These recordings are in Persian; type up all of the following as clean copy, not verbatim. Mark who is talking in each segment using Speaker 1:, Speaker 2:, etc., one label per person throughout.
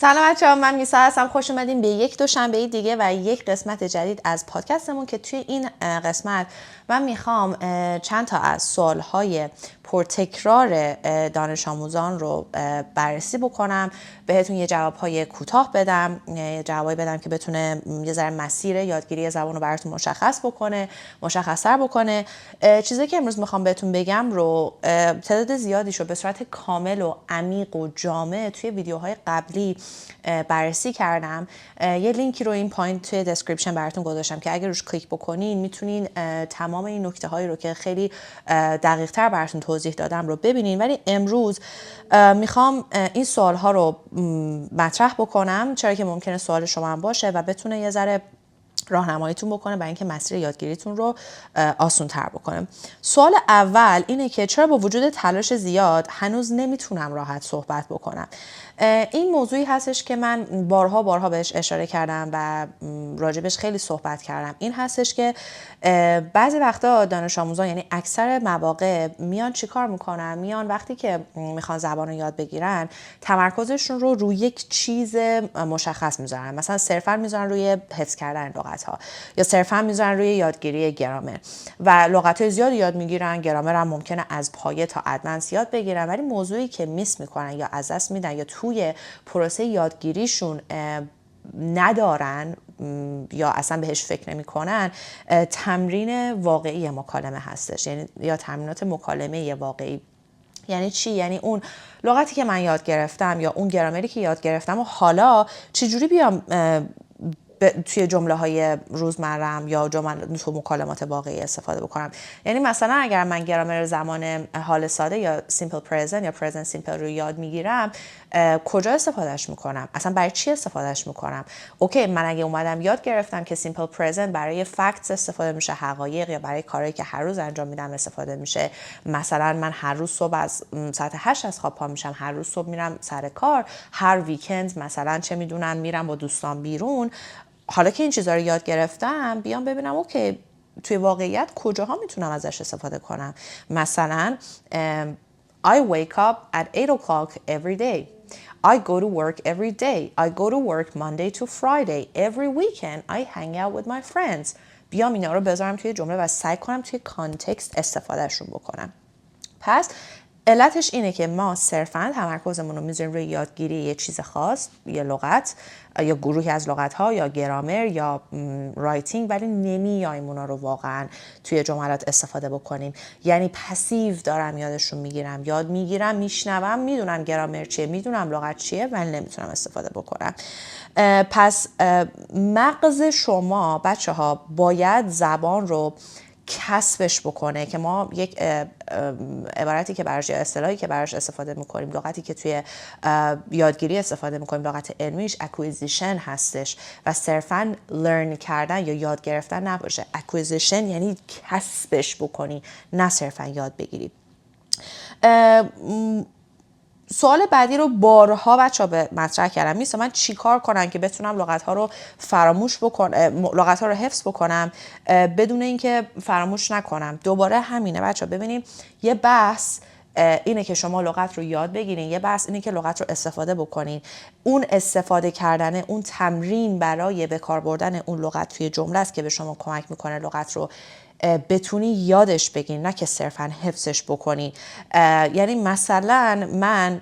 Speaker 1: سلام بچه‌ها، من میسا هستم. خوش اومدین به یک دوشنبه دیگه و یک قسمت جدید از پادکستمون که توی این قسمت من میخوام چند تا از سوالهای پرتکرار دانش آموزان رو بررسی بکنم، بهتون یه جوابهای کوتاه بدم، یه جوابی بدم که بتونه یه ذره مسیر یادگیری زبان رو براتون مشخص‌تر بکنه. چیزی که امروز میخوام بهتون بگم رو تعداد زیادیش رو به صورت کامل و عمیق و جامع توی ویدیوهای قبلی بررسی کردم. یه لینکی رو این پایین توی دسکریپشن براتون گذاشتم که اگر روش کلیک بکنین میتونین تمام این نکته هایی رو که خیلی دقیق تر براتون توضیح دادم رو ببینین. ولی امروز میخوام این سوال ها رو مطرح بکنم، چرا که ممکنه سوال شما هم باشه و بتونه یه ذره راهنماییتون بکنه برای اینکه مسیر یادگیریتون رو آسان تر بکنه. سوال اول اینه که چرا با وجود تلاش زیاد هنوز نمیتونم راحت صحبت بکنم؟ این موضوعی هستش که من بارها بهش اشاره کردم و راجبش خیلی صحبت کردم. این هستش که بعضی وقتا دانش آموزان، یعنی اکثر مواقع، میان چیکار میکنن؟ میان وقتی که میخوان زبان رو یاد بگیرن تمرکزشون رو روی یک چیز مشخص میذارن، مثلا صرفا میذارن روی حفظ کردن لغت ها یا صرفا میذارن روی یادگیری گرامر و لغت های زیاد یاد میگیرن، گرامر هم ممکنه از پایه تا ادوانس یاد بگیرن، ولی موضوعی که میس میکنن یا از دست میدن یا توی پروسه یادگیریشون ندارن یا اصلا بهش فکر نمی کنن، تمرین واقعی مکالمه هستش، یعنی یا تمرینات مکالمه واقعی. یعنی چی؟ یعنی اون لغتی که من یاد گرفتم یا اون گرامری که یاد گرفتم و حالا چجوری بیام توی جمله های روزمرم یا تو مکالمات واقعی استفاده بکنم. یعنی مثلا اگر من گرامر زمان حال ساده یا simple present یا present simple رو یاد میگیرم، کجا استفادهش میکنم؟ اصلا برای چی استفادهش میکنم؟ اوکی، من اگه اومدم یاد گرفتم که simple present برای facts استفاده میشه، حقایق، یا برای کاری که هر روز انجام میدم استفاده میشه. مثلا من هر روز صبح از ساعت 8 از خواب پا میشم، هر روز صبح میرم سر کار، هر ویکند مثلا چه میدونم میرم با دوستان بیرون. حالا که این چیزا رو یاد گرفتم، بیام ببینم اوکی توی واقعیت کجاها میتونم ازش استفاده کنم. مثلا I wake up at 8 o'clock every day. I go to work every day. I go to work Monday to Friday. Every weekend I hang out with my friends. بیام اینا رو بذارم توی جمله و سعی کنم توی کانتکست استفادهشون بکنم. پس علتش اینه که ما صرفاً تمرکزمون رو میذاریم روی یادگیری یه چیز خاص، یه لغت یا گروهی از لغت‌ها یا گرامر یا رایتینگ، ولی نمیایم اونا رو واقعاً توی جملات استفاده بکنیم. یعنی پسیو دارم یادشون میگیرم، یاد میگیرم، میشنوم، میدونم گرامر چیه، میدونم لغت چیه، ولی نمیتونم استفاده بکنم. پس مغز شما بچه‌ها باید زبان رو کسبش بکنه، که ما یک عبارتی که براش، یا اصطلاحی که براش استفاده میکنیم، لغتی که توی یادگیری استفاده میکنیم، لغت علمیش acquisition هستش و صرفاً learn کردن یا یاد گرفتن نباشه. acquisition یعنی کسبش بکنی، نه صرفاً یاد بگیری. سوال بعدی رو بارها بچه‌ها به مطرح کردم، میسا من چی کار کنم که بتونم لغت‌ها رو فراموش بکنم، لغت‌ها رو حفظ بکنم بدون اینکه فراموش نکنم؟ دوباره همینه بچه‌ها. ببینیم، یه بحث اینه که شما لغت رو یاد بگیرین، یه بحث اینه که لغت رو استفاده بکنین. اون استفاده کردن، اون تمرین برای به کار بردن اون لغت توی جمله است که به شما کمک میکنه لغت رو بتونی یادش بگیری، نه که صرفاً حفظش بکنی. یعنی مثلا من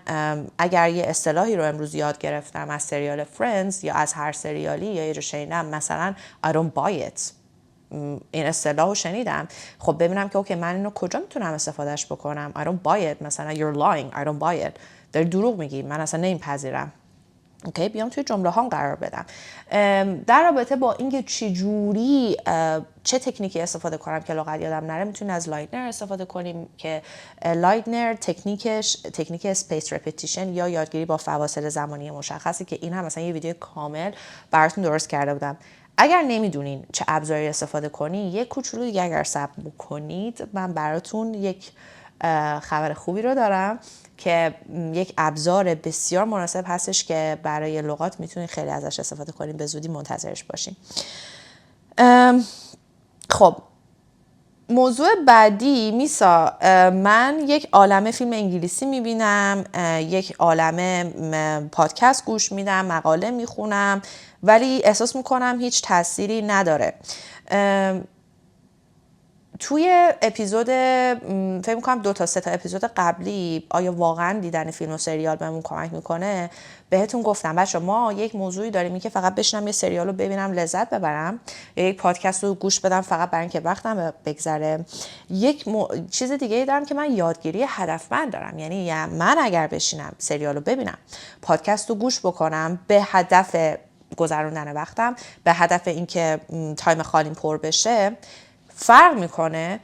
Speaker 1: اگر یه اصطلاحی رو امروز یاد گرفتم از سریال فرندز یا از هر سریالی یا یه جا شنیدم، مثلا I don't buy it، این اصطلاح رو شنیدم، خب ببینم که اوکی من اینو کجا میتونم استفادهش بکنم. I don't buy it، مثلا you're lying، I don't buy it، داری دروغ میگی، من اصلا نمیپذیرم. اوکی، بیام توی جمله ها قرار بدم در رابطه با اینکه چجوری چه تکنیکی استفاده کنم که لغت یادم نره. میتونید از لایتنر استفاده کنیم که لایتنر تکنیک اسپیس رپیتیشن یا یادگیری با فواصل زمانی مشخصی، که این هم مثلا یه ویدیو کامل براتون درست کرده بودم. اگر نمیدونین چه ابزاری استفاده کنی، یک کوچولو دیگه اگر صبر بکنید، من براتون یک خبر خوبی رو دارم که یک ابزار بسیار مناسب هستش که برای لغات میتونید خیلی ازش استفاده کنید. به زودی منتظرش باشین. خب موضوع بعدی میسا، من یک عالمه فیلم انگلیسی میبینم، یک عالمه پادکست گوش میدم، مقاله میخونم، ولی احساس میکنم هیچ تأثیری نداره. توی اپیزود فکر میکنم 2 تا 3 تا اپیزود قبلی آیا واقعا دیدن فیلم و سریال بهمون کمک میکنه، بهتون گفتم بچه ما یک موضوعی داریم که فقط بشینم یه سریال رو ببینم لذت ببرم یا یک پادکست رو گوش بدم فقط برای اینکه وقتم بگذره. یک چیز دیگه ای دارم که من یادگیری هدفمند دارم، یعنی من اگر بشینم سریال رو ببینم، پادکست رو گوش بکنم به هدف گذروندن وقتم، به هدف اینکه تایم خالیم پر بشه، فرق میکنه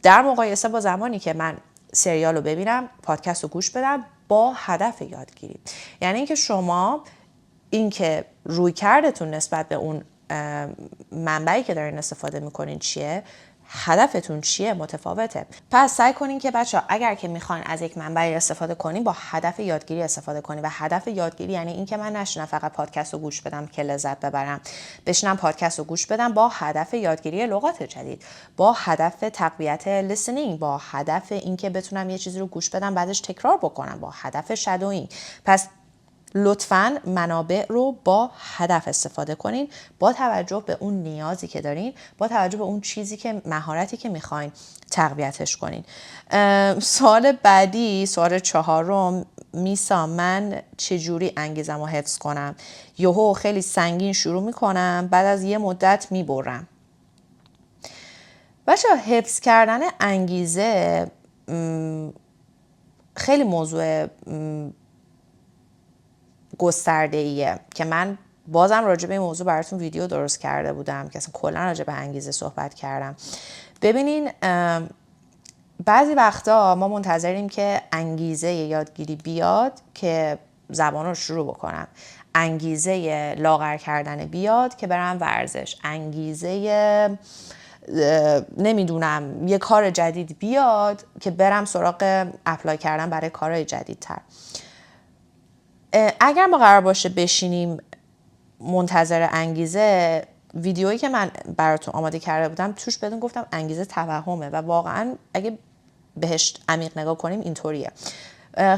Speaker 1: در مقایسه با زمانی که من سریال رو ببینم، پادکست رو گوش بدم با هدف یادگیری. یعنی اینکه شما اینکه روی کردتون نسبت به اون منبعی که دارین استفاده میکنین چیه، هدفتون چیه، متفاوته. پس سعی کنین که بچه‌ها اگر که میخواین از یک منبعی استفاده کنین با هدف یادگیری استفاده کنین و هدف یادگیری یعنی این که من نشینم فقط پادکست رو گوش بدم که لذت ببرم، بشینم پادکست رو گوش بدم با هدف یادگیری لغات جدید، با هدف تقویت لیسنینگ، با هدف اینکه بتونم یه چیزی رو گوش بدم بعدش تکرار بکنم، با هدف شادوینگ. پس لطفاً منابع رو با هدف استفاده کنین، با توجه به اون نیازی که دارین، با توجه به اون چیزی که مهارتی که میخواین تقویتش کنین. سوال بعدی، سوال 4، میسا من چجوری انگیزم رو حفظ کنم؟ یهو خیلی سنگین شروع میکنم، بعد از یه مدت میبرم. بچه حفظ کردن انگیزه خیلی موضوع گسترده‌ایه که من بازم راجع به این موضوع براتون ویدیو درست کرده بودم که اصلا کلا راجع به انگیزه صحبت کردم. ببینین بعضی وقتا ما منتظریم که انگیزه یادگیری بیاد که زبان رو شروع بکنم، انگیزه لاغر کردن بیاد که برم ورزش، انگیزه نمیدونم یه کار جدید بیاد که برم سراغ اپلای کردن برای کارهای جدیدتر. اگر ما قرار باشه بشینیم منتظر انگیزه، ویدیویی که من براتون آماده کرده بودم توش بهتون گفتم انگیزه توهمه و واقعا اگه بهش عمیق نگاه کنیم اینطوریه.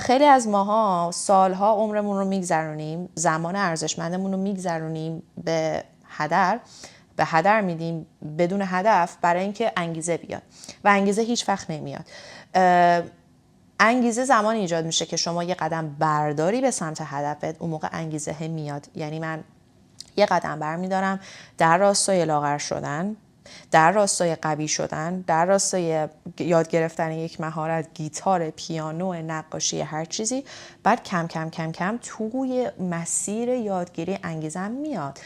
Speaker 1: خیلی از ماها سالها عمرمون رو میگذرونیم، زمان ارزشمندمون رو میگذرونیم به هدر میدیم بدون هدف برای اینکه انگیزه بیاد و انگیزه هیچ وقت نمیاد. انگیزه زمان ایجاد میشه که شما یه قدم برداری به سمت هدفت، اون موقع انگیزه میاد. یعنی من یه قدم برمیدارم در راستای لاغر شدن، در راستای قوی شدن، در راستای یاد گرفتن یک مهارت، گیتار، پیانو، نقاشی، هر چیزی، بعد کم کم کم کم توی مسیر یادگیری انگیزم میاد.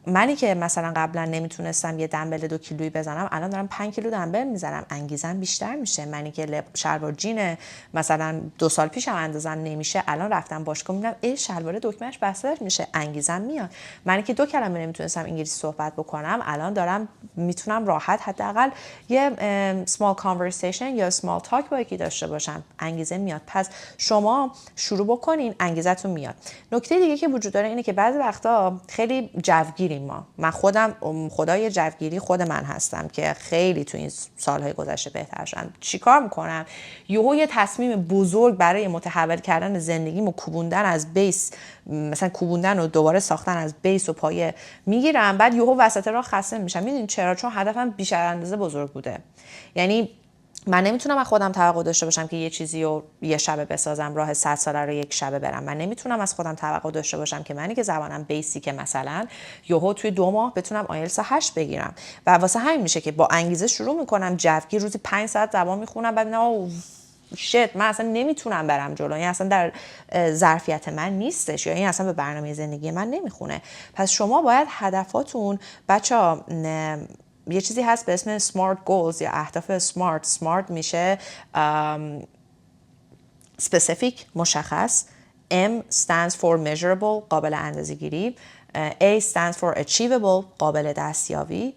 Speaker 1: منی که مثلا قبلا نمیتونستم یه دمبل 2 کیلویی بزنم، الان دارم 5 کیلو دمبل میزنم، انگیزم بیشتر میشه. منی که شلوار جین مثلا 2 سال پیشم اندازم نمیشه، الان رفتم باشگاه میبینم ای شلوار دکمهش بسته میشه، انگیزم میاد. منی که 2 کلمه نمیتونستم انگلیسی صحبت بکنم، الان دارم میتونم راحت حداقل یه small conversation یا small talk با یکی داشته باشم، انگیزه میاد. پس شما شروع بکنین، انگیزتون میاد. نکته دیگه که وجود داره اینه که بعضی وقتا خیلی جوگیریم ما. من خودم خدای جوگیری خود من هستم که خیلی تو این سالهای گذشته بهتر شدم. چیکار میکنم؟ یهو یه تصمیم بزرگ برای متحول کردن زندگیمو، کوبوندن از بیس، مثلا کوبوندن و دوباره ساختن از بیس و پایه میگیرم، بعد یهو وسط راه خسته میشم. میدونین چرا؟ چون هدفم بیش از اندازه بزرگ بوده. یعنی من نمیتونم از خودم توقع داشته باشم که یه چیزی رو یه شبه بسازم، راه 100 ساله رو یک شبه برم. من نمیتونم از خودم توقع داشته باشم که منی که زبانم بیسیکه مثلا یهو توی 2 ماه بتونم آیلتس 8 بگیرم. و واسه همین میشه که با انگیزه شروع میکنم، جوگیر روزی 5 ساعت زبان میخونم، بعد نه شت من اصلا نمیتونم برم جلو، یعنی اصلا در ظرفیت من نیستش، یا این اصلا به برنامه زندگی من نمیخونه. پس شما باید هدفاتون بچه‌ها، یه چیزی هست به اسم SMART goals یا اهداف SMART میشه specific specific M stands for measurable قابل اندازه‌گیری، A stands for achievable قابل دستیابی،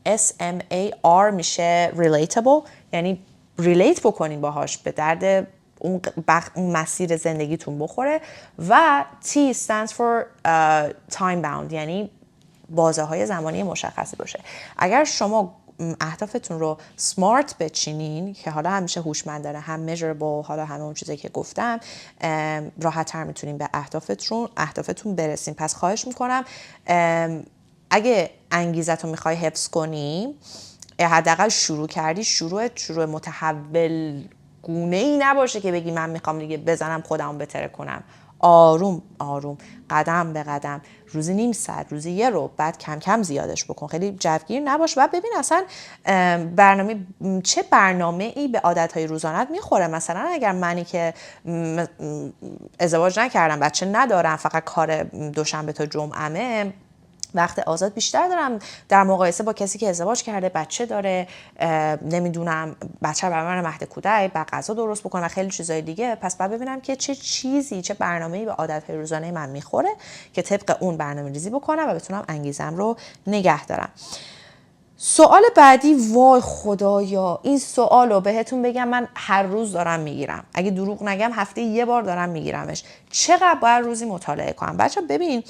Speaker 1: SMAR میشه relatable یعنی ریلیت بکنین باهاش، به درد اون مسیر زندگیتون بخوره، و T stands for time bound یعنی بازه های زمانی مشخصی باشه. اگر شما اهدافتون رو سمارت بچینین که حالا همیشه هوشمندانه، هم میجربل، حالا همه اون چیزایی که گفتم، راحت تر میتونین به اهدافتون برسین. پس خواهش میکنم اگه انگیزت رو میخوای حفظ کنی، حداقل شروع کردی، شروع متحول گونه ای نباشه که بگی من میخوام دیگه بزنم خودم بهتر کنم. آروم آروم، قدم به قدم، روزی نیم ساعت، روزی یه رو، بعد کم کم زیادش بکن. خیلی جوگیر نباش و ببین اصلا چه برنامه ای به عادتهای روزانت میخوره. مثلا اگر منی که ازدواج نکردم، بچه ندارم، فقط کار دوشنبه تا جمعه، وقت آزاد بیشتر دارم در مقایسه با کسی که ازدواج کرده، بچه داره، نمیدونم بچه برای من مهد کودک، بعد غذا درست بکنم و خیلی چیزای دیگه. پس بعد ببینم که چه برنامه‌ای به عادت‌های روزانه من میخوره که طبق اون برنامه‌ریزی بکنم و بتونم انگیزم رو نگه دارم. سوال بعدی، وای خدایا این سوال رو بهتون بگم من هر روز دارم میگیرم، اگه دروغ نگم هفته یه بار دارم میگیرمش. چقدر باید روزی مطالعه کنم؟ بچه ببین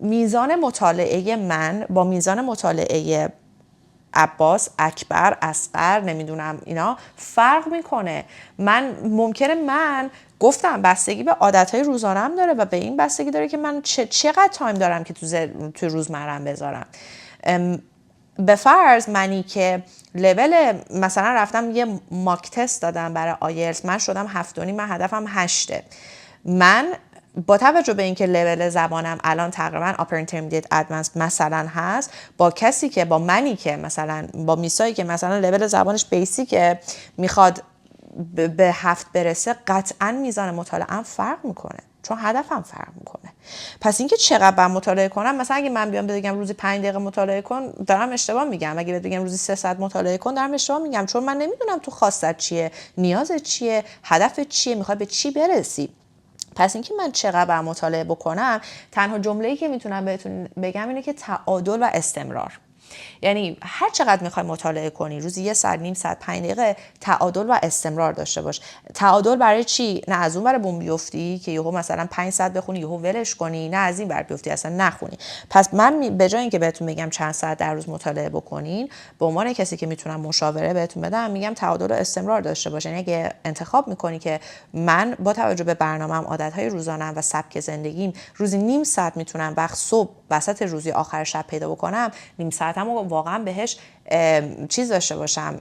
Speaker 1: میزان مطالعه من با میزان مطالعه عباس، اکبر، اصغر، نمیدونم اینا فرق میکنه. ممکنه گفتم بستگی به عادتهای روزانم داره و به این بستگی داره که من چقدر تایم دارم که تو روزمرم بذارم. به فرض منی که لول مثلا رفتم یه ماک تست دادم برای آیلتس، من شدم 7.5، من هدفم 8. من با توجه به اینکه لول زبانم الان تقریبا upper intermediate advanced مثلا هست، با منی که مثلا با میسایی که مثلا لول زبانش بیسیکه میخواد به 7 برسه، قطعا میزان مطالعه‌ام فرق میکنه چون هدفم فرق میکنه. پس اینکه چقدر باید مطالعه کنم، مثلا اگه من بیام بگم روزی 5 دقیقه مطالعه کن، دارم اشتباه میگم. اگه بگم روزی 3 ساعت مطالعه کن، دارم اشتباه میگم، چون من نمیدونم تو خواستت چیه، نیازت چیه، هدفت چیه، میخوای به چی برسی. پس اینکه من چقدر باید مطالعه بکنم، تنها جمله‌ای که میتونم بهتون بگم اینه که تعادل و استمرار. یعنی هر چقدر میخوای مطالعه کنی، روزی 1 ساعت، نیم ساعت، 5 دقیقه، تعادل و استمرار داشته باش. تعادل برای چی؟ نه از اون ور بوم بیفتی که یهو مثلا 5 ساعت بخونی یهو ولش کنی، نه از این ور بیفتی اصلا نخونی. پس من به جای اینکه بهتون بگم چند ساعت در روز مطالعه بکنین، به عنوان کسی که میتونم مشاوره بهتون بدم، میگم تعادل و استمرار داشته باش. یعنی اگه انتخاب میکنی که من با توجه به برنامه‌ام، عادت‌های روزانه‌ام و سبک زندگیم روزی نیم ساعت میتونم وقت صبح، وسط روزی، آخر شب پیدا بکنم، نیم ساعتم رو واقعا بهش چیز داشته باشم،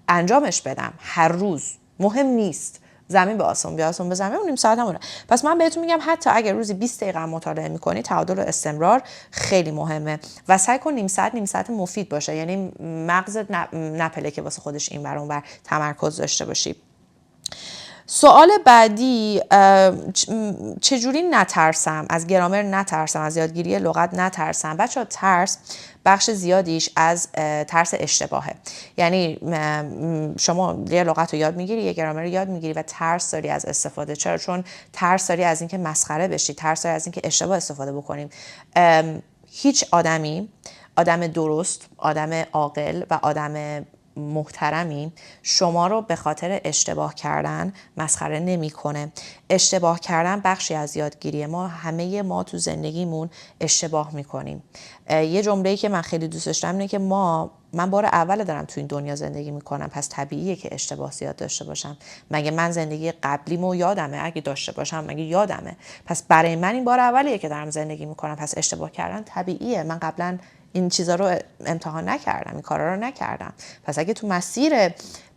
Speaker 1: انجامش بدم هر روز. مهم نیست زمین به آسمون، بیا آسمون به زمین، اون نیم ساعت همونه. پس من بهتون میگم حتی اگر روزی 20 دقیقه مطالعه میکنی، تعادل و استمرار خیلی مهمه و سعی کن نیم ساعت مفید باشه. یعنی مغزت نپله که واسه خودش این ور اون ور تمرکز داشته باشی. سوال بعدی، چجوری نترسم از گرامر، نترسم از یادگیری لغت، نترسم؟ بچه‌ها ترس بخش زیادیش از ترس اشتباهه. یعنی شما یه لغت رو یاد میگیری، یه گرامر رو یاد میگیری و ترس داری از استفاده. چرا؟ چون ترس داری از اینکه مسخره بشی، ترس داری از اینکه اشتباه استفاده بکنیم. هیچ آدم درست، آدم عاقل و آدم محترمی شما رو به خاطر اشتباه کردن مسخره نمیکنه. اشتباه کردن بخشی از یادگیری ما. همه ما تو زندگیمون اشتباه میکنیم. یه جمله‌ای که من خیلی دوستش دارم اینه که من بار اول دارم تو این دنیا زندگی میکنم، پس طبیعیه که اشتباه زیاد داشته باشم. مگه من زندگی قبلیمو یادمه؟ اگه داشته باشم مگه یادمه؟ پس برای من این بار اولیه که دارم زندگی میکنم، پس اشتباه کردن طبیعیه. من قبلا این چیزا رو امتحان نکردم، این کارا رو نکردم. پس اگه تو مسیر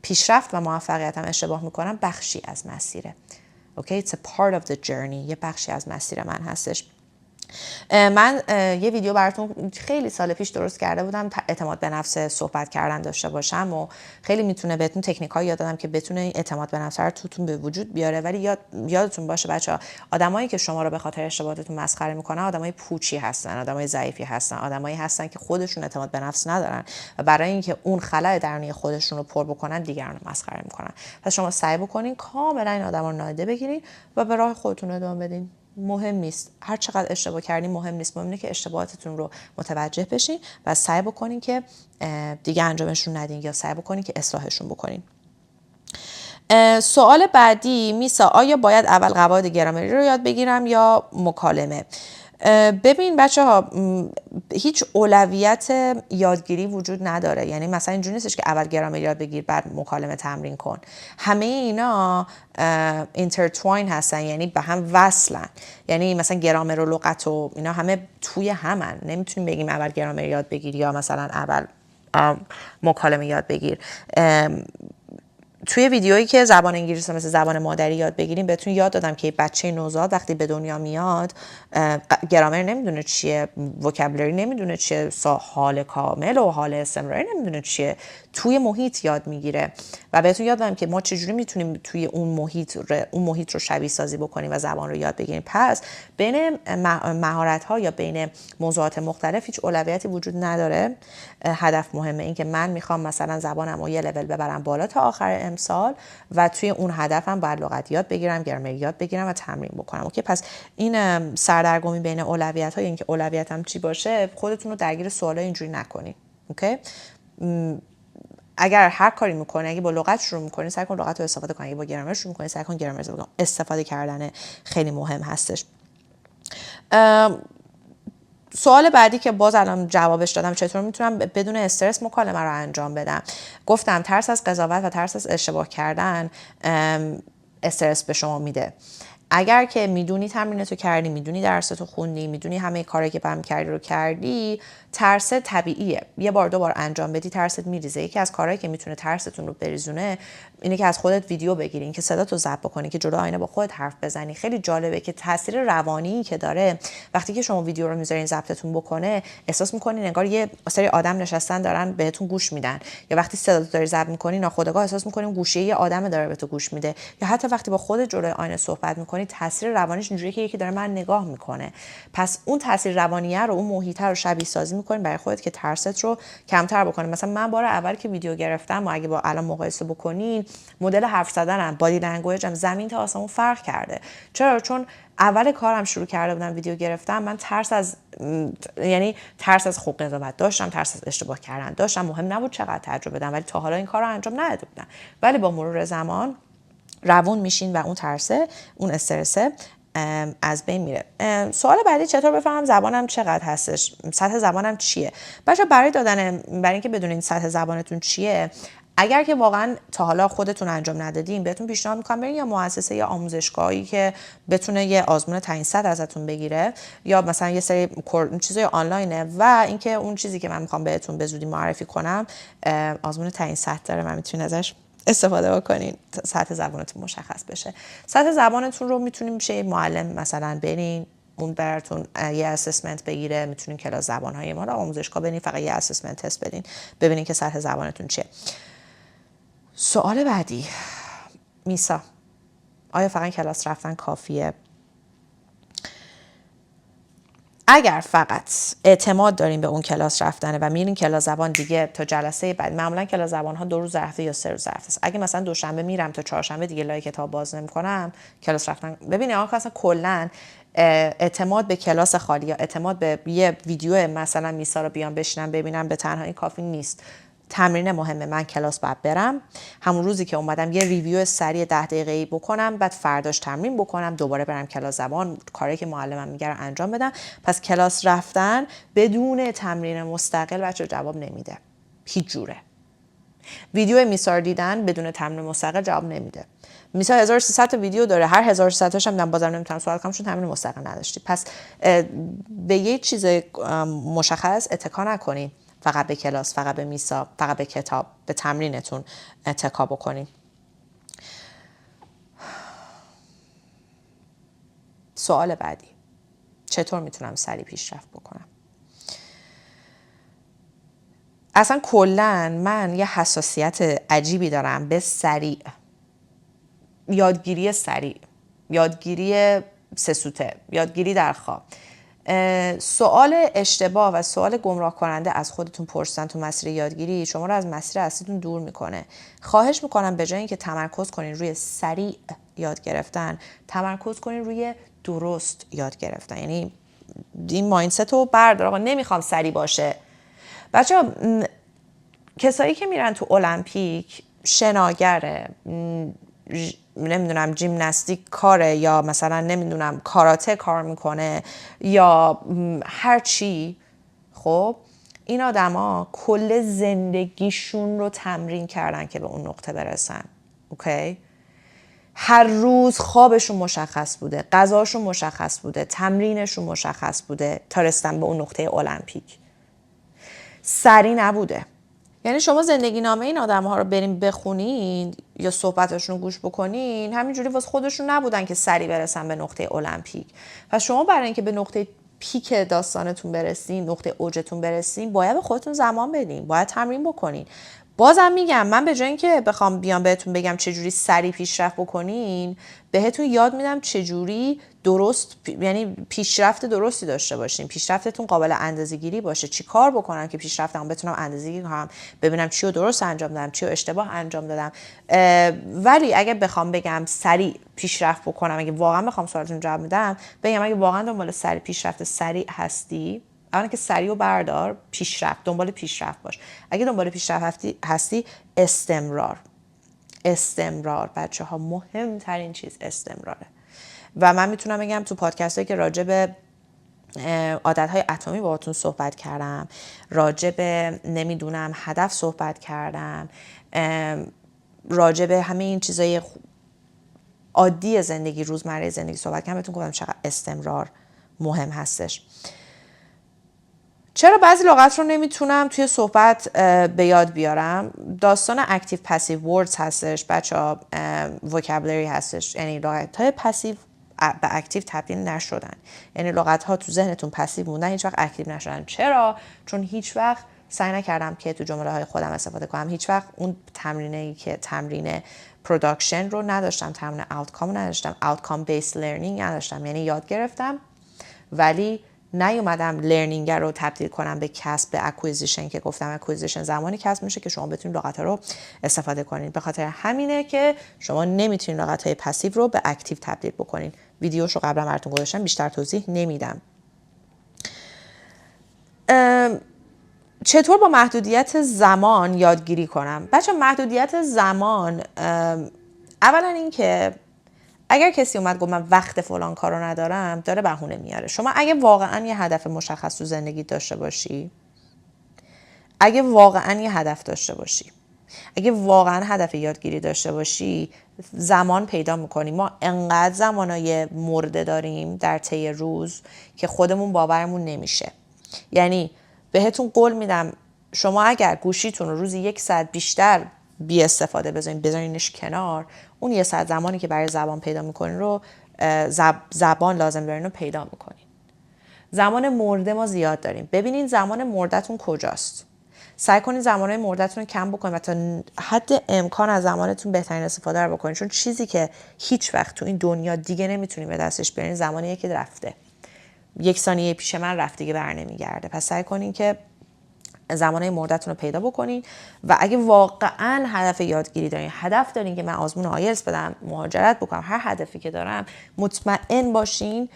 Speaker 1: پیشرفت و موفقیتم اشتباه میکنم، بخشی از مسیره. Okay, it's a part of the journey. یه بخشی از مسیر من هستش. من یه ویدیو براتون خیلی سال پیش درست کرده بودم، اعتماد به نفس صحبت کردن داشته باشم و خیلی میتونه بهتون تکنیک‌هایی یاد دادم که بتونه این اعتماد به نفس رو توتون به وجود بیاره. ولی یادتون باشه بچه‌ها، آدمایی که شما رو به خاطر اشتباهاتتون مسخره میکنن، آدمای پوچی هستن، آدمای ضعیفی هستن، آدمایی هستن که خودشون اعتماد به نفس ندارن و برای اینکه اون خلأ درونی خودشون رو پر بکنن، دیگران رو مسخره میکنن. پس شما سعی بکنین کاملا این آدما رو نادیده بگیرین و به راه خودتون ادامه بدین. مهم نیست هر چقدر اشتباه کردین، مهم نیست. مهمه که اشتباهاتتون رو متوجه بشین و سعی بکنین که دیگه انجامشون ندین یا سعی بکنین که اصلاحشون بکنین. سوال بعدی، میسا آیا باید اول قواعد گرامری رو یاد بگیرم یا مکالمه؟ ببین بچه ها، هیچ اولویت یادگیری وجود نداره. یعنی مثلا اینجوری نیستش که اول گرامر یاد بگیر بعد مکالمه تمرین کن. همه اینا اینترتواین هستن، یعنی به هم وصلن. یعنی مثلا گرامر و لغت و اینا همه توی همن. نمیتونیم بگیم اول گرامر یاد بگیر یا مثلا اول مکالمه یاد بگیر. توی ویدیویی که زبان انگلیسی مثل زبان مادری یاد بگیریم بهتون یاد دادم که بچه نوزاد وقتی به دنیا میاد گرامر نمیدونه چیه، وکابولری نمیدونه چیه، حال کامل و حال استمراری نمیدونه چیه، توی محیط یاد میگیره. و بهتون یاد دادم که ما چجوری میتونیم توی اون محیط رو شبیه سازی بکنیم و زبان رو یاد بگیریم. پس بین مهارت ها یا بین موضوعات مختلف هیچ اولویتی وجود نداره. هدف مهمه، این که من میخوام مثلا زبانم رو یه لول ببرم بالا تا آخر امسال و توی اون هدفم باید لغت یاد بگیرم، گرامر یاد بگیرم و تمرین بکنم. اوکی، پس این سردرگمی بین اولویت ها، اینکه اولویتم چی باشه، خودتون رو درگیر سوالای اینجوری نکنید. اوکی، اگر هر کاری میکنه، اگه با لغت شروع میکنی سعی کن لغت رو استفاده کنی، اگه با گرامر شروع میکنی سعی کن گرامر استفاده کردن خیلی مهم هستش. سوال بعدی که باز الان جوابش دادم، چطور میتونم بدون استرس مکالمه رو انجام بدم؟ گفتم ترس از قضاوت و ترس از اشتباه کردن استرس به شما میده. اگر که میدونی تمرینتو کردی، میدونی درستو خوندی، میدونی همه کاری که بهم کردی رو کردی، ترس طبیعیه. یه بار دو بار انجام بدی ترست میریزه. یکی از کارهایی که میتونه ترستون رو بریزونه اینه که از خودت ویدیو بگیری، این که صداتو ضبط بکنی، که جلو آینه با خودت حرف بزنی. خیلی جالبه که تاثیر روانی که داره وقتی که شما ویدیو رو میذارین ضبطتون بکنه، احساس میکنین انگار یه سری آدم نشستن دارن بهتون گوش میدن. یا وقتی صداتو داری ضبط میکنی ناخودآگاه احساس میکنین گوشی یه آدم داره به تو گوش میده. یا حتی وقتی با خودت جلوی آینه صحبت میکنی تاثیر روانیش اینجوریه که یکی داره من نگاه میکنه. پس اون تاثیر روانیه رو، اون محیط رو شبیه سازی میکنین برای خودت که ترست رو کمتر بکنی. مثلا من بار اول که ویدیو گرفتم و اگه با الان مقایسه بکنین، مدل حرف زدنم، بادی لنگویجم زمین تا آسمون فرق کرده. چرا؟ چون اول کارم شروع کرده بودم ویدیو گرفتم، من ترس از خوب قضاوت داشتم، ترس از اشتباه کردن داشتم. مهم نبود چقدر تجربه دارم، ولی تا حالا این کار رو انجام نداده بودم. ولی با مرور زمان روون میشین و اون ترسه، اون استرسه از بین میره. سوال بعدی، چطور بفهمم زبانم چقدر هستش، سطح زبانم چیه؟ برای اینکه بدونین سطح زبانتون چیه، اگر که واقعا تا حالا خودتون انجام ندادین، بهتون پیشنهاد میکنم برین یا مؤسسه یا آموزشگاهی که بتونه یه آزمون تعیین سطح ازتون بگیره، یا مثلا یه سری چیزای آنلاینه. و اینکه اون چیزی که من میخوام بهتون به زودی معرفی کنم آزمون تعیین سطح داره، من میتونین ازش استفاده بکنین سطح زبانتون مشخص بشه. سطح زبانتون رو میتونیم میشه معلم مثلا برین اون براتون یه اسسمنت بگیره، میتونین کلاس زبان‌های ما رو آموزشگاه برین فقط یه اسسمنت تست بدین ببینین که سطح زبانتون چیه. سوال بعدی، میسا، آیا فقط کلاس رفتن کافیه؟ اگر فقط اعتماد دارین به اون کلاس رفتنه و میرین کلاس زبان دیگه تا جلسه بعد، معمولا کلاس زبان ها 2 روز در هفته یا 3 روز در هفته است. اگه مثلا دوشنبه میرم تا چهارشنبه دیگه لای کتاب باز نمی‌کنم، کلاس رفتن. ببینید آقا اصلا کلا اعتماد به کلاس خالی یا اعتماد به یه ویدیو مثلا میسا رو بیام بشینم ببینم به تنهایی کافی نیست. تمرین مهمه. من کلاس باید برم، همون روزی که اومدم یه ریویو سریع 10 دقیقه‌ای بکنم، بعد فرداش تمرین بکنم، دوباره برم کلاس زبان، کاری که معلمم میگه رو انجام بدم. پس کلاس رفتن بدون تمرین مستقل بچه جواب نمیده، هیچ جوره. ویدیو میسا رو دیدن بدون تمرین مستقل جواب نمیده. میسا 1300 تا ویدیو داره، هر 1300 تاش هم بازم نمیتونم سوال کنم چون تمرین مستقل نداشتی. پس به یه چیز مشخص اتکا نکنین، فقط به کلاس، فقط به میسا، فقط به کتاب، به تمرینتون اتکا بکنین. سوال بعدی، چطور میتونم سریع پیشرفت بکنم؟ اصلا کلا من یه حساسیت عجیبی دارم به سریع، یادگیری سریع، یادگیری سسوته، یادگیری در خواب. سوال اشتباه و سوال گمراه کننده از خودتون پرسیدن تو مسیر یادگیری شما رو از مسیر اصلیتون دور میکنه. خواهش میکنم به جای اینکه تمرکز کنین روی سریع یاد گرفتن، تمرکز کنین روی درست یاد گرفتن. یعنی این مایندست رو بردار، آقا نمیخوام سریع باشه. بچه‌ها کسایی که میرن تو المپیک، شناگره، نمیدونم ژیمناستیک کاره یا مثلا نمیدونم کاراته کار میکنه یا هر چی، خب این آدما کل زندگیشون رو تمرین کردن که به اون نقطه برسن. اوکی؟ هر روز خوابشون مشخص بوده، غذاشون مشخص بوده، تمرینشون مشخص بوده تا رسیدن به اون نقطه المپیک. سری نبوده. یعنی شما زندگی نامه این آدم ها رو بریم بخونین یا صحبتاشون رو گوش بکنین، همینجوری واسه خودشون نبودن که سری برسن به نقطه المپیک. و شما برای اینکه به نقطه پیک داستانتون برسین، نقطه اوجتون برسین، باید به خودتون زمان بدین، باید تمرین بکنین. بازم میگم من به جای اینکه بخوام بیام بهتون بگم چجوری سریع پیشرفت بکنین، بهتون یاد میدم چجوری درست، یعنی پیشرفت درستی داشته باشین، پیشرفتتون قابل اندازه‌گیری باشه، چی کار بکنم که پیشرفتم بتونم اندازه‌گیری کنم، ببینم چی رو درست انجام دادم، چی رو اشتباه انجام دادم. ولی اگه بخوام بگم سریع پیشرفت بکنم، اگه واقعا بخوام سوالتون جواب بدم، بگم اگه واقعا دنبال سریع پیشرفت سریع هستی، اولا که سریع و بردار، پیشرفت، دنبال پیشرفت باش. اگه دنبال پیشرفت هستی، استمرار بچه ها، مهمترین چیز استمراره. و من میتونم بگم تو پادکست هایی که راجع به عادتهای اتمی باهاتون صحبت کردم، راجع به نمیدونم هدف صحبت کردم، راجع به همه این چیزای عادی زندگی، روزمره زندگی صحبت کردم، بهتون گفتم چقدر استمرار مهم هستش. چرا بعضی لغات رو نمیتونم توی صحبت به یاد بیارم؟ داستان اکتیو پسیو وردز هستش بچه‌ها، وکابولری هستش، یعنی لغت‌های پسیو به اکتیو تبدیل نشدن، یعنی لغت‌ها تو ذهنتون پسیو موندن، هیچ وقت اکتیو نشدن. چرا؟ چون هیچ وقت سعی نکردم که تو جمله‌های خودم استفاده کنم، هیچ وقت اون تمرینی که تمرین پروداکشن رو نداشتم، تمرین آوتکام رو نداشتم، آوتکام بیس لرنینگ نداشتم، یعنی یاد گرفتم ولی نیومدم لرنینگ رو تبدیل کنم به کسب، به اکویزیشن، که گفتم اکویزیشن زمانی کسب میشه که شما بتونید لغت‌ها رو استفاده کنید. به خاطر همینه که شما نمیتونید لغت‌های پسیو رو به اکتیو تبدیل بکنید. ویدیوشو قبلا براتون گذاشتم، بیشتر توضیح نمیدم. چطور با محدودیت زمان یادگیری کنم؟ بچه محدودیت زمان، اولا این که اگر کسی اومد گفت من وقت فلان کارو ندارم، داره بهونه میاره. شما اگه واقعا یه هدف مشخص تو زندگی داشته باشی، اگه واقعا یه هدف داشته باشی، اگه واقعا هدف یادگیری داشته باشی، زمان پیدا میکنی. ما انقدر زمانای مرده داریم در طی روز که خودمون باورمون نمیشه. یعنی بهتون قول میدم شما اگر گوشیتون رو روزی 1 ساعت بیشتر بی استفاده بذارینش کنار، اون 1 ساعت زمانی که برای زبان پیدا میکنین رو، زبان لازم دارین رو پیدا میکنین. زمان مرده ما زیاد داریم. ببینین زمان مردتون کجاست. سعی کنین زمانهای مردتون رو کم بکنین و تا حد امکان از زمانتون بهترین استفاده رو بکنین، چون چیزی که هیچ وقت تو این دنیا دیگه نمیتونین به دستش بیارین زمانیه که رفته. 1 ثانیه پیش من رفت، دیگه بر نمیگرده. پس سعی کنین که زمانهای مردتون رو پیدا بکنین و اگه واقعا هدف یادگیری دارین، هدف دارین که من آزمون آیلتس بدم، مهاجرت بکنم، هر هدفی که دارم، مطمئن باشین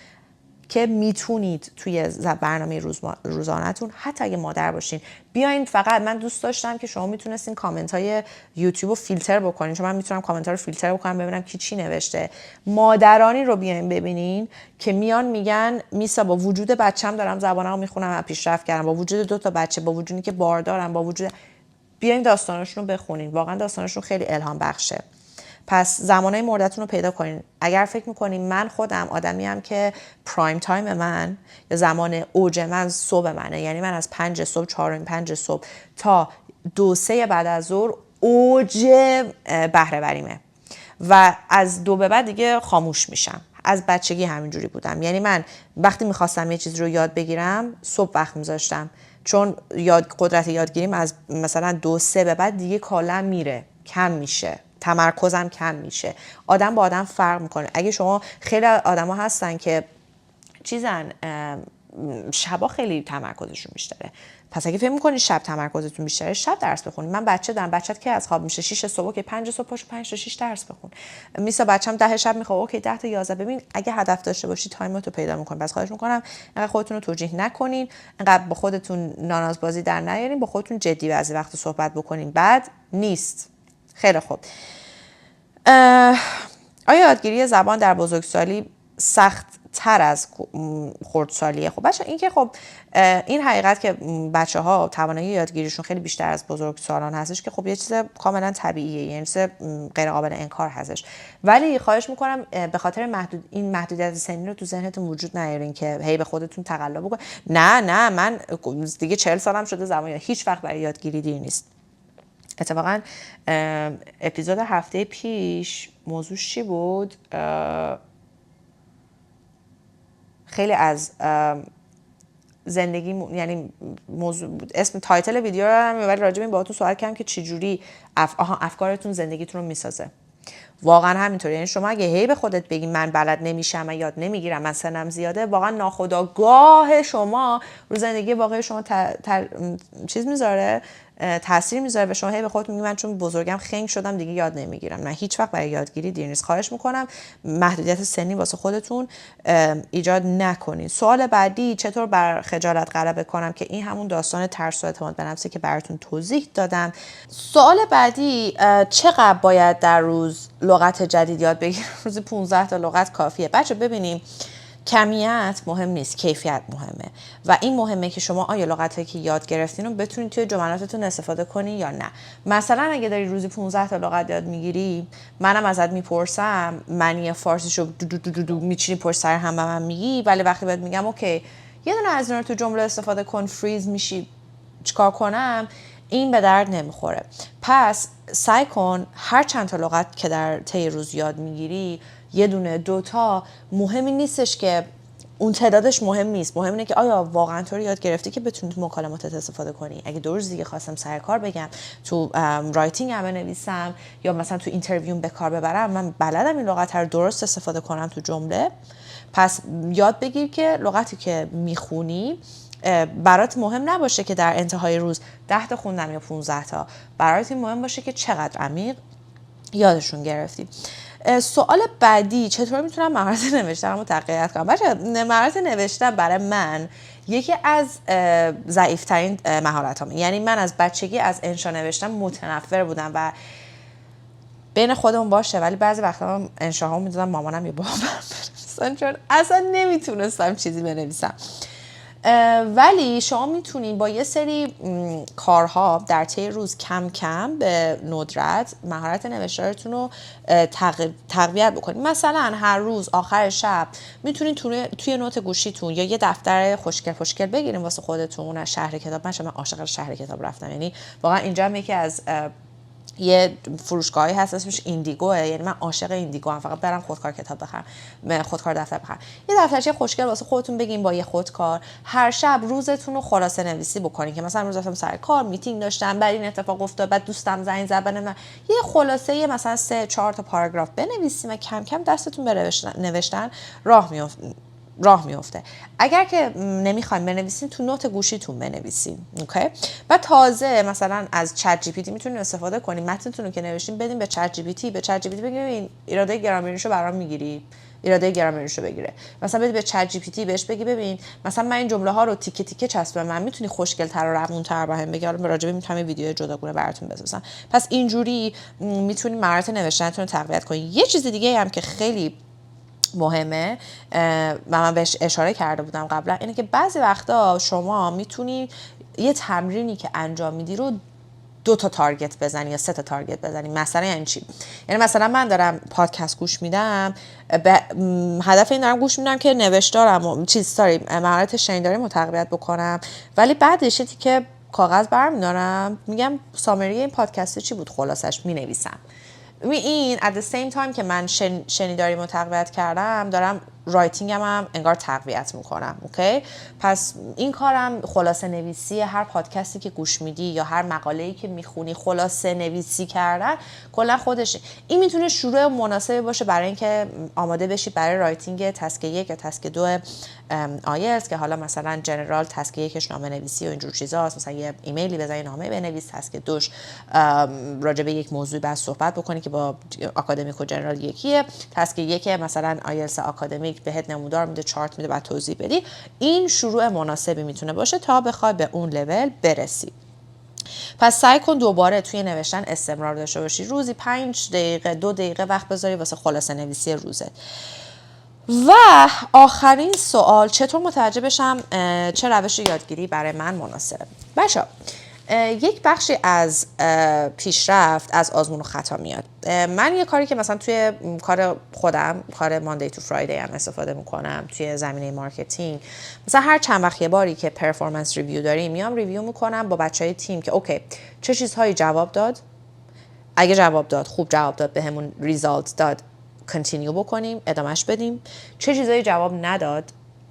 Speaker 1: که میتونید توی برنامه روزانه‌تون، حتی اگه مادر باشین، بیاین. فقط من دوست داشتم که شما میتونستین کامنت های یوتیوب رو فیلتر بکنین، چون من میتونم کامنت ها رو فیلتر بکنم ببینم کی چی نوشته. مادرانی رو بیاین ببینین که میان میگن میسا با وجود بچه‌م دارم زبانمو میخونم و پیشرفت کردم، با وجود 2 تا بچه، با وجودی که باردارم، با وجود، بیاین داستانشون رو بخونین، واقعا داستانشون خیلی الهام بخشه. پس زمانهای مردتون رو پیدا کنین. اگر فکر میکنین من خودم آدمیم که پرایم تایم من یا زمان اوج من صبح منه، یعنی من از 5 صبح، 4-5 صبح تا 2-3 بعد از ظهر اوج بهره وریمه و از 2 به بعد دیگه خاموش میشم. از بچگی همینجوری بودم، یعنی من وقتی میخواستم یه چیز رو یاد بگیرم صبح وقت میذاشتم، چون قدرت یادگیریم از مثلا 2-3 به بعد دیگه کاملا میره، کم میشه، تمرکزم کم میشه. آدم با آدم فرق میکنه. اگه شما، خیلی آدما هستن که شبا خیلی تمرکزشون بیشتره، پس اگه فکر میکنید شب تمرکزتون بیشتره، شب درس بخونید. من بچه دارم، بچت که از خواب میشه 6 صبح، که 5 صبح پاشو 5 تا 6 درس بخون. میسا بچه‌م 10 شب میخواد، اوکی 10 تا 11. ببین اگه هدف داشته باشی تایمتو پیدا میکنی. پس خواهش میکنم انقدر خودتون رو توجیه نکنین، انقدر با خودتون نانازبازی در نیارین، با خودتون جدی بعضی وقت صحبت بکنین، بد نیست. خیلی خوب. آیا یادگیری زبان در بزرگسالی سخت تر از خردسالیه؟ خب بچه این که خب این حقیقت که بچه ها توانایی یادگیریشون خیلی بیشتر از بزرگسالان هستش که خب یه چیز کاملا طبیعیه، یعنی چیز غیر قابل انکار هستش. ولی خواهش میکنم به خاطر این محدودیت سنی رو تو ذهنتون وجود نیارین که هی به خودتون تقلا بکنید نه من دیگه 40 سالم شده زمان، هیچ وقت برای یادگیری دیر نیست. اتفاقا اپیزود هفته پیش موضوعش چی بود؟ خیلی از زندگی یعنی موضوع اسم تایتل ویدیو رو هم ولی راجع به این باهاتون سوال کردم که چجوری افکارتون زندگیتون رو میسازه. واقعا همینطوره. یعنی شما اگه هی به خودت بگی من بلد نمیشم، من یاد نمیگیرم، من سنم زیاده، واقعا ناخودآگاه شما رو زندگی واقعی شما چیز میذاره، تاثیر میذاره و شما هی به خودت میگی من چون بزرگم خنگ شدم دیگه یاد نمیگیرم. نه، هیچ وقت برای یادگیری دیر نیست. خواهش میکنم محدودیت سنی واسه خودتون ایجاد نکنید. سوال بعدی، چطور بر خجالت غلبه کنم؟ که این همون داستان ترس و اعتماد به نفسی که براتون توضیح دادم. سوال بعدی، چقدر باید در روز لغت جدید یاد بگیرم؟ روزی 15 تا لغت کافیه. بچه ببینیم، کمیت مهم نیست، کیفیت مهمه و این مهمه که شما آیا لغتایی که یاد گرفتین رو بتونید توی جملاتتون استفاده کنی یا نه. مثلا اگه داری روزی 15 تا لغت یاد میگیری، منم ازت میپرسم معنی فارسیشو دو میچینی پشت سر هم به من میگی، ولی وقتی بهت میگم اوکی یه دونه از اینا رو تو جمله استفاده کن، فریز میشی، چیکار کنم؟ این به درد نمیخوره. پس سعی کن هر چند تا لغت که در طی روز یاد میگیری، یه دونه، دوتا، مهمی نیستش که اون تعدادش مهم نیست. مهم اینه که آیا واقعا تو رو یاد گرفتی که بتونی تو مکالماتت استفاده کنی. اگه 2 روز دیگه خواستم سر کار بگم، تو رایتینگ هم بنویسم یا مثلا تو اینترویو به کار ببرم، من بلدم این لغت رو درست استفاده کنم تو جمله. پس یاد بگیر که لغتی که میخونی برات مهم نباشه که در انتهای روز 10 تا خوندم یا 15 تا. برات این مهم باشه که چقدر عمیق یادشون گرفتی. سوال بعدی، چطور میتونم مهارت نوشتن رو تقویت کنم؟ بچه مهارت نوشتن برای من یکی از ضعیف‌ترین مهارتام. یعنی من از بچگی از انشا نوشتن متنفر بودم و بین خودمون باشه ولی بعضی وقتا انشاها میدادم مامانم یا بابام بنویسن چون اصلا نمیتونستم چیزی بنویسم. ولی شما میتونید با یه سری کارها در طی روز کم کم به ندرت مهارت نوشتارتون رو تقویت بکنید. مثلا هر روز آخر شب میتونید توی نوت گوشیتون یا یه دفتر خوشگل بگیریم واسه خودتون از شهر کتاب. من عاشق شهر کتاب رفتم، یعنی واقعا اینجا هم یکی از یه فروشگاهی هست اسمش ایندیگوه، یعنی من عاشق ایندیگو ام، فقط برم خودکار کتاب بخرم، خودکار دفتر بخرم. یه دفترچه خوشگل واسه خودتون بگین با یه خودکار هر شب روزتون رو خلاصه نویسی بکنین که مثلا روز رفتم سر کار، میتینگ داشتم، بعد این اتفاق افتاد، بعد دوستم زنگ زد، یه خلاصه مثلا 3-4 تا پاراگراف بنویسین و کم کم دستتون به نوشتن راه میفته. اگر که نمیخواین بنویسین تو نوت گوشیتون بنویسین. اوکی؟ و تازه مثلا از چت جی پی تی میتونین استفاده کنین، متنتون رو که نوشتین بدین به چت جی پی تی، بگین ایراده گرامریشو برام میگیری، ایراده گرامریشو بگیره. مثلا بدید به چت جی پی تی بهش بگی ببین مثلا من این جمله ها رو تیکه تیکه چسبونم، من میتونی خوشگل‌تر و روون‌تر بهم بگی، حالا راجع به میتونم ویدیو جداگونه براتون بسازم. پس اینجوری میتونین مهارت نوشتنتون رو تقویت کنین. یه چیز دیگه هم که خیلی مهمه و من بهش اشاره کرده بودم قبلا، اینه که بعضی وقتا شما میتونی یه تمرینی که انجام میدی رو 2 تا تارگت بزنی یا 3 تا تارگت بزنی. مثلا یعنی چی؟ یعنی مثلا من دارم پادکست گوش میدم، هدف این دارم گوش میدم که نوشتارم مهارت شنیداری تقویت بکنم، ولی بعدش که کاغذ برمی‌دارم میگم سامری این پادکست چی بود، خلاصش مینویسم. این at the same time که من شنیداری تقویت کردم، دارم رایتینگم هم انگار تقویت میکنم. اوکی؟ پس این کارم خلاصه نویسی هر پادکستی که گوش میدی یا هر مقاله‌ای که میخونی خلاصه نویسی کردن کلا خودش این میتونه شروع مناسبی باشه برای اینکه آماده بشی برای رایتینگ تسک 1 یا تسک 2 آیلتس که حالا مثلا جنرال تسک 1ش نامه نویسی و اینجور چیزاست. مثلا یه ایمیلی بزنی، نامه بنویس. تسک 2ش راجع به یک موضوعی بس صحبت بکنی که با آکادمیک و جنرال یکیه. تسک 1 مثلا آیلتس آکادمیک بهت نمودار میده، چارت میده، بعد توضیح بدی. این شروع مناسبی میتونه باشه تا بخوای به اون لول برسی. پس سعی کن دوباره توی نوشتن استمرار داشته باشی. روزی 5 دقیقه 2 دقیقه وقت بذاری واسه خلاصه نویسی روزت. و آخرین سوال، چطور متوجه بشم چه روش یادگیری برای من مناسبه؟ بچه‌ها یک بخشی از پیشرفت از آزمون و خطا میاد. من یه کاری که مثلا توی کار خودم، کار ماندی تو فرایدی هم استفاده میکنم توی زمینه مارکتینگ، مثلا هر چند وقت یه باری که پرفورمنس ریویو داریم میام ریویو میکنم با بچهای تیم که اوکی چه چیزهایی جواب داد، اگه جواب داد خوب جواب داد بهمون ریزالت داد کنتینیو بکنیم ادامهش بدیم، چه چیزهایی جواب نداد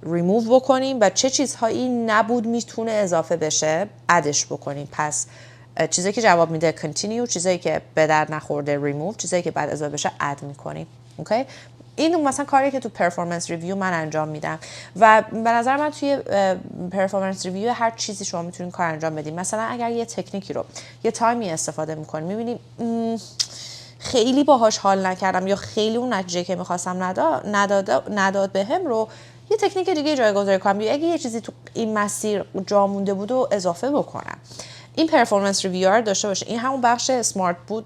Speaker 1: ریموو بکنیم و چه چیزهایی نبود میتونه اضافه بشه ادش بکنیم. پس چیزایی که جواب میده کنتینیو، چیزایی که به درد نخورده ریموو، چیزایی که بعد اضافه بشه اد میکنیم. اوکی؟ این مثلا کاری که تو پرفورمنس ریویو من انجام میدم و به نظر من توی پرفورمنس ریویو هر چیزی شما میتونین کار انجام بدین. مثلا اگر یه تکنیکی رو یه تایمی استفاده میکنین میبینیم خیلی باهاش حال نکردم یا خیلی اون نتیجه که میخواستم نداد بهم رو یه تکنیک دیگه جایگذاری کنم یا اگه یه چیزی تو این مسیر جا مونده بود و اضافه بکنم. این پرفورمنس ریویور داشته باشه. این همون بخش اسمارت بود،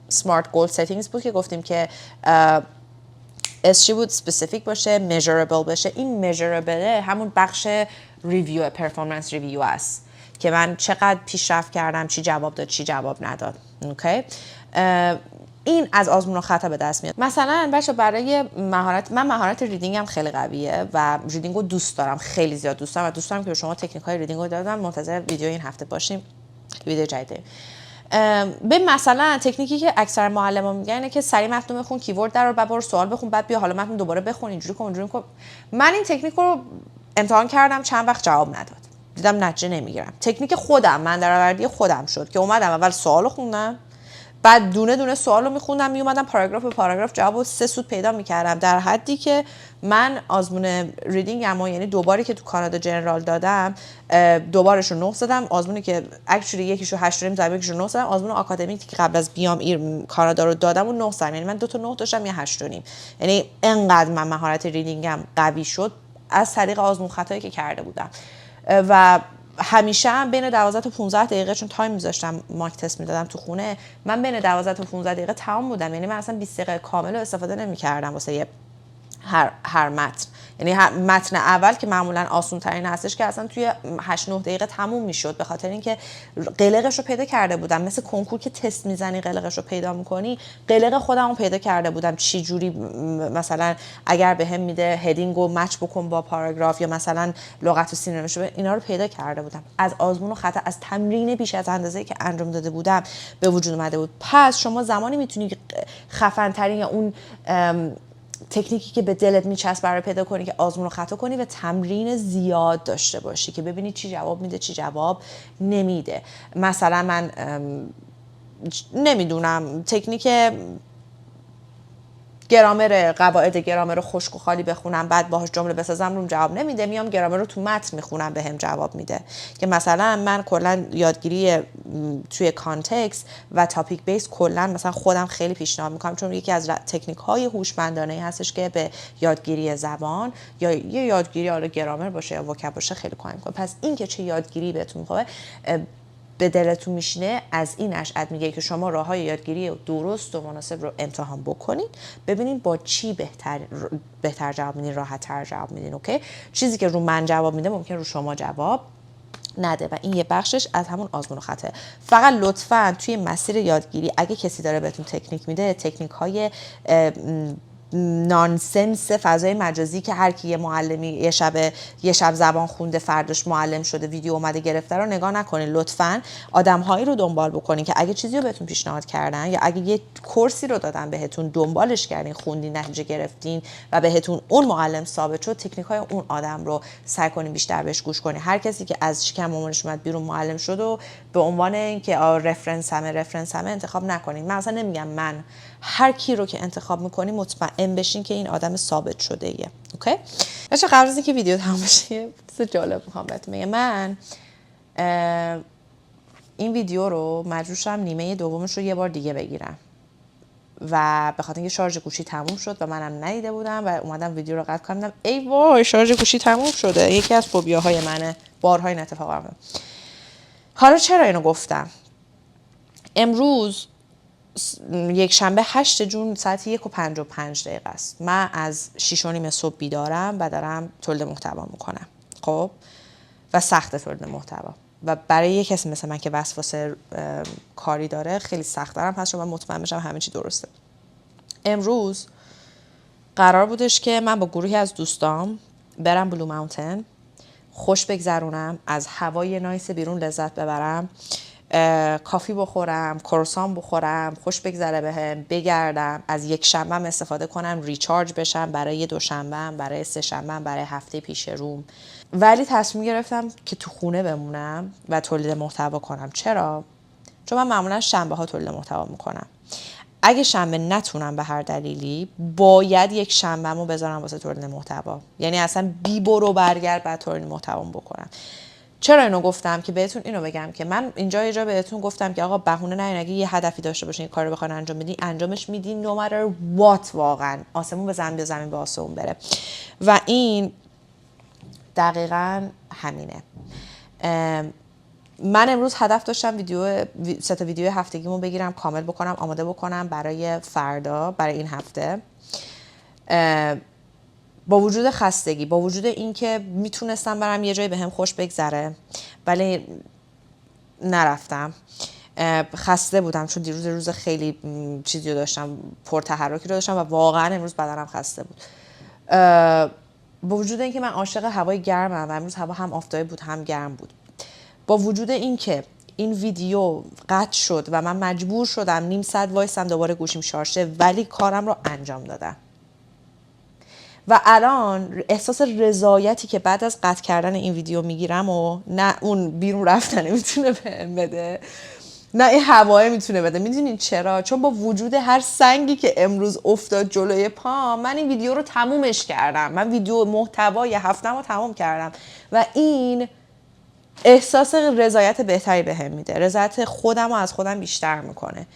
Speaker 1: اسمارت گول سیتینگز بود که گفتیم که اس چی بود؟ اسپسیفیک باشه، میجربل باشه. این میجربل همون بخش ریویو پرفورمنس ریویو است که من چقدر پیشرفت کردم، چی جواب داد، چی جواب نداد. اوکی؟ این از آزمون و خطا به دست میاد. مثلا بچه برای مهارت ریدینگم خیلی قویه و ریدینگو دوست دارم، خیلی زیاد دوست دارم و دوست دارم که به شما تکنیک‌های ریدینگو دادم. منتظر ویدیو این هفته باشیم، ویدیو جدیده. به مثلا تکنیکی که اکثر معلمان میگن اینه که سری متن بخون، کیورد درار، بعد برو سوال بخون، بعد بیا حالا متن دوباره بخون، اینجوری کن. من این تکنیک رو امتحان کردم، چند وقت جواب نداد، دیدم نتیجه نمیگیرم. تکنیک خودم، من درآوردی خودم شد که اومدم اول سوالو خوندم، بعد دونه دونه سوالو میخوندم، میومدم پاراگراف به پاراگراف جوابو 3 سوت پیدا میکردم، در حدی که من آزمون ریدینگ اما یعنی دوباری که تو کانادا جنرال دادم، دوبارشو 9 زدم. آزمونی که اکچولی یکیشو 8 زدم، یکیشو 9 زدم. آزمون آکادمیک که قبل از بیام کانادا رو دادم و 9 زدم، یعنی من 2 تا 9 داشتم یا 8 و نیم. یعنی انقدر من مهارت ریدینگم قوی شد از طریق آزمون خطایی که کرده بودم. و همیشه هم بین 12 تا 15 دقیقه، چون تایم میذاشتم ماک تست میدادم تو خونه، من بین 12 تا 15 دقیقه تمام بودم. یعنی من اصلا 20 دقیقه کامل رو استفاده نمی‌کردم واسه هر متن. یعنی متن اول که معمولا آسان ترین هستش که اصلا توی 8-9 دقیقه تموم میشد، به خاطر اینکه قلقش رو پیدا کرده بودم. مثل کنکور که تست میزنی قلقش رو پیدا میکنی، قلق خودم رو پیدا کرده بودم. چی جوری مثلا اگر بهم میده هدینگ رو مچ بکن با پاراگراف یا مثلا لغت و سینونیمش، اینا رو پیدا کرده بودم. از آزمون و خطا، از تمرین بیش از اندازه‌ای که انجام داده بودم به وجود اومده بود. پس شما زمانی میتونی خفن ترین یا اون تکنیکی که به دلت میچسب برای پیدا کنی که آزمون و خطا کنی و تمرین زیاد داشته باشی که ببینی چی جواب میده چی جواب نمیده. مثلا من نمیدونم تکنیک گرامر، قواعد گرامر خشک و خالی بخونم بعد باهاش جمله بسازم روم جواب نمیده، میام گرامر رو تو متن میخونم بهم جواب میده. که مثلا من کلا یادگیری توی کانتکست و تاپیک بیس کلا مثلا خودم خیلی پیشنهاد میکنم، چون یکی از تکنیک های هوشمندانه هستش که به یادگیری زبان یا یه یادگیری حالا گرامر باشه یا وکب باشه خیلی کمک میکنه. پس این که چه یادگیری بهتون میخوره به دلتون میشینه، از این اشعت میگه که شما راههای یادگیری درست و مناسب رو امتحان بکنید، ببینید با چی بهتر جواب میدین، راحت تر جواب میدین. اوکی؟ چیزی که رو من جواب میده ممکن رو شما جواب نده و این یه بخشش از همون آزمون و خطا. فقط لطفاً توی مسیر یادگیری اگه کسی داره بهتون تکنیک میده، تکنیک های نانسنس فضای مجازی که هر کی یه معلمی یه شب زبان خونده فرداش معلم شده ویدیو اومده گرفته رو نگاه نکنین. لطفاً آدم‌هایی رو دنبال بکنین که اگه چیزی رو بهتون پیشنهاد کردن یا اگه یه کورسی رو دادن بهتون دنبالش کردین، خوندین، نتیجه گرفتین و بهتون اون معلم ثابت شد، تکنیک‌های اون آدم رو سعی کنین بیشتر بهش گوش کنین. هر کسی که از شکم مامانش اومد بیرون معلم شد و به عنوان اینکه رفرنس همه انتخاب نکنین. من اصلا نمیگم من، هر کی رو که انتخاب میکنی مطمئن بشین که این آدم ثابت شده ایه. اوکی؟ بچه قبل از اینکه ویدیو تمام بشه یه چیز جالب میخوام بهتون بگم. من این ویدیو رو مجبور شدم نیمه دومش رو یه بار دیگه بگیرم و به خاطر اینکه شارژ گوشی تموم شد و منم ندیده بودم و اومدم ویدیو رو قطع کردم. ای وای شارژ گوشی تموم شده. یکی از فوبیاهای منه، بارها این اتفاق افتاد. حالا چرا اینو گفتم؟ امروز یک شنبه 8 جون ساعت 1:55 است. من از 6:30 صبح بیدارم و دارم تولید محتوا میکنم. خب و سخت تولید محتوا و برای یک کسی مثل من که وسواس کاری داره خیلی سخت دارم هست، چون من مطمئن بشم همه چی درسته. امروز قرار بودش که من با گروهی از دوستام برم بلو ماونتن، خوش بگذرونم، از هوای نایس بیرون لذت ببرم، کافی بخورم، کروسان بخورم، خوش بگذره بهم، بگردم، از یک شنبه استفاده کنم ریچارج بشم برای دوشنبه، برای سه شنبه، برای هفته پیش روم. ولی تصمیم گرفتم که تو خونه بمونم و تولید محتوا کنم. چرا؟ چون من معمولا شنبه ها تولید محتوا میکنم. اگه شنبه نتونم به هر دلیلی، باید یک شنبه‌مو بذارم واسه تولید محتوا. یعنی اصلا بی برو برگرد بعد تولید محتوا بکنم. چرا اینو گفتم؟ که بهتون اینو بگم که من اینجا یه جا بهتون گفتم که آقا بهونه نگین، اگه یه هدفی داشته باشین، یه کاری بخواید انجام بدین، انجامش میدین no matter what. واقعا آسمون به زمین، زمین به آسمون بره. و این دقیقاً همینه. من امروز هدف داشتم سه تا ویدیو هفتگیمو بگیرم، کامل بکنم، آماده بکنم برای فردا، برای این هفته. با وجود خستگی، با وجود اینکه میتونستم برم یه جایی بهم خوش بگذره، ولی نرفتم. خسته بودم چون دیروز روز خیلی چیزی رو داشتم، پرتحرکی رو داشتم و واقعا امروز بدنم خسته بود. با وجود اینکه من عاشق هوای گرمم و امروز هوا هم آفتابی بود هم گرم بود، با وجود اینکه این ویدیو قطع شد و من مجبور شدم نیم ساعت وایسم دوباره گوشیم شارژ شه، ولی کارم رو انجام دادم. و الان احساس رضایتی که بعد از قطع کردن این ویدیو میگیرم و نه اون بیرون رفتن میتونه بهم بده، نه این هوای میتونه بده. میدونین چرا؟ چون با وجود هر سنگی که امروز افتاد جلوی پام، من این ویدیو رو تمومش کردم. من ویدیو محتوای هفتم رو تموم کردم و این احساس رضایت بهتری بهم میده. رضایت خودم رو از خودم بیشتر میکنه.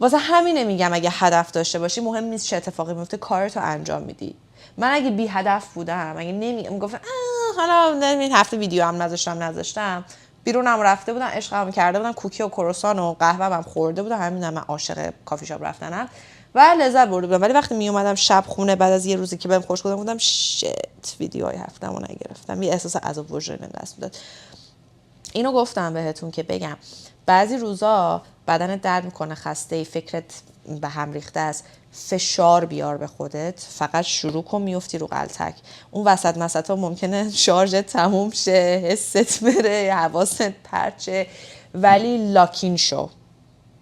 Speaker 1: واسه همینه میگم اگه هدف داشته باشی مهم نیست چه اتفاقی میفته، کارتو انجام میدی. من اگه بی هدف بودم، اگه میگفتم حالا این هفته ویدیو هم نذاشتم، بیرونم رفته بودم، عشقم کرده بودم، کوکی و کروسان و قهوه هم خورده بودم، همینم من عاشق کافی شاپ رفتنم و لذت برده بودم. ولی وقتی می اومدم شب خونه بعد از یه روزی که بهم خوش بودم شت ویدیوهای هفتمو نگرفتم، یه احساس عذاب وجدانی دست میداد. اینو گفتم بهتون که بگم بعضی روزا بدنت درد میکنه، خسته ای، فکرت به هم ریخته است، فشار بیار به خودت، فقط شروع کن، میفتی رو غلطک. اون وسط ها ممکنه شارژت تموم شه، حست بره، حواست پرچه، ولی لاکین شو.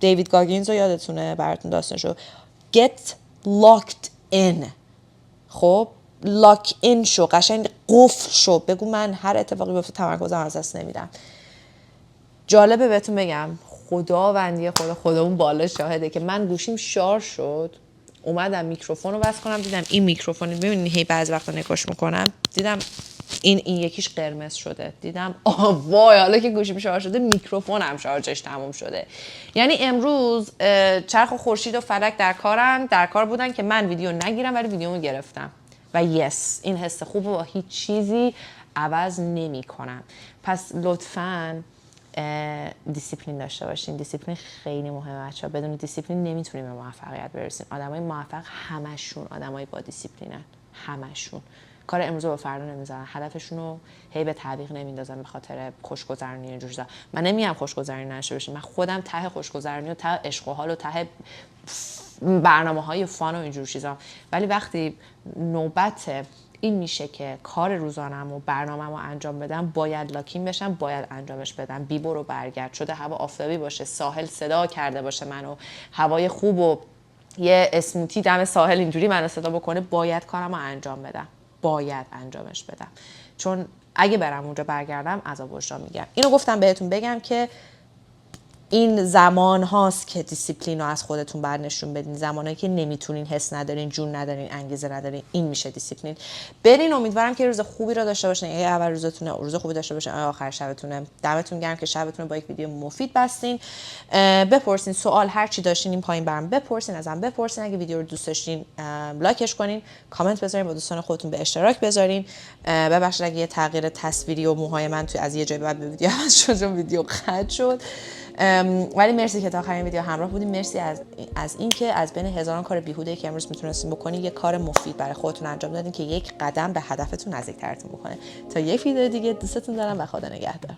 Speaker 1: دیوید گاگینز رو یادتونه براتون داستانشو get locked in. خب لاک این شو، قشنگ قفل شو، بگو من هر اتفاقی بیفته تمرکزم از دست نمیدم. جالبه بهتون بگم، خداوندی خدا اون بالا شاهده که من گوشیم شارژ شد، اومدم میکروفون رو بس کنم، دیدم این میکروفون، ببینید هی بعضی وقتا نگاش میکنم دیدم این یکیش قرمز شده، دیدم وای حالا که گوشیم شارژ شده میکروفونم شارژش تموم شده. یعنی امروز چرخ و خورشید و فلک در کار بودن که من ویدیو نگیرم، ولی ویدیومو گرفتم و یس این حس خوب با هیچ چیزی عوض نمی کنم. پس لطفاً دیسیپلین داشته باشین. دیسیپلین خیلی مهمه بچه‌ها. بدون دیسیپلین نمیتونیم به موفقیت برسیم. آدمای موفق همشون آدمای با دیسیپلینن، همشون کار امروز رو به فردا نمیذارن، هدفشون رو هی به تعویق نمیندازن به خاطر خوشگذرونی اینجور چیزا. من نمیگم خوشگذرونی نشه باشین، من خودم ته خوشگذرونی و ته عشق و حال و ته برنامه‌های فان و اینجور چیزا، ولی وقتی نوبت این میشه که کار روزانم و برنامه‌مو انجام بدم، باید لاکین بشم، باید انجامش بدم. بی برو برگرد شده، هوا آفتابی باشه، ساحل صدا کرده باشه منو، هوای خوب و یه اسموتی دم ساحل اینجوری منو صدا بکنه، باید کارمو انجام بدم، باید انجامش بدم. چون اگه برم اونجا برگردم عذاب وجدان میگیرم. اینو گفتم بهتون بگم که این زمان هاست که دیسیپلین رو از خودتون بعد نشون بدین. زمانایی که نمیتونین، حس ندارین، جون ندارین، انگیزه ندارین، این میشه دیسیپلین. برین. امیدوارم که روز خوبی رو داشته باشین. اول روزتونه، روز خوبی داشته باشین، آخر شبتونه. دمتون گرم که شبتون با یک ویدیو مفید بستین. بپرسین سوال هر چی داشتین این پایین برام بپرسین، ازم بپرسین. اگه ویدیو رو دوست داشتین لایکش کنین، کامنت بذارین، با دوستان خودتون به اشتراک بذارین. ببخشید اگه یه تغییر تصویری و موهای من توی از یه جای بعد به ویدیو عوض شد، چون ویدیو قطع شد. ولی مرسی که تا آخرین ویدیو همراه بودین. مرسی از اینکه از بین هزاران کار بیهوده که امروز میتونستین بکنین یه کار مفید برای خودتون انجام دادین که یک قدم به هدفتون نزدیکترتون بکنه. تا یک ویدیو دیگه دوستتون دارم و خدا نگهدار.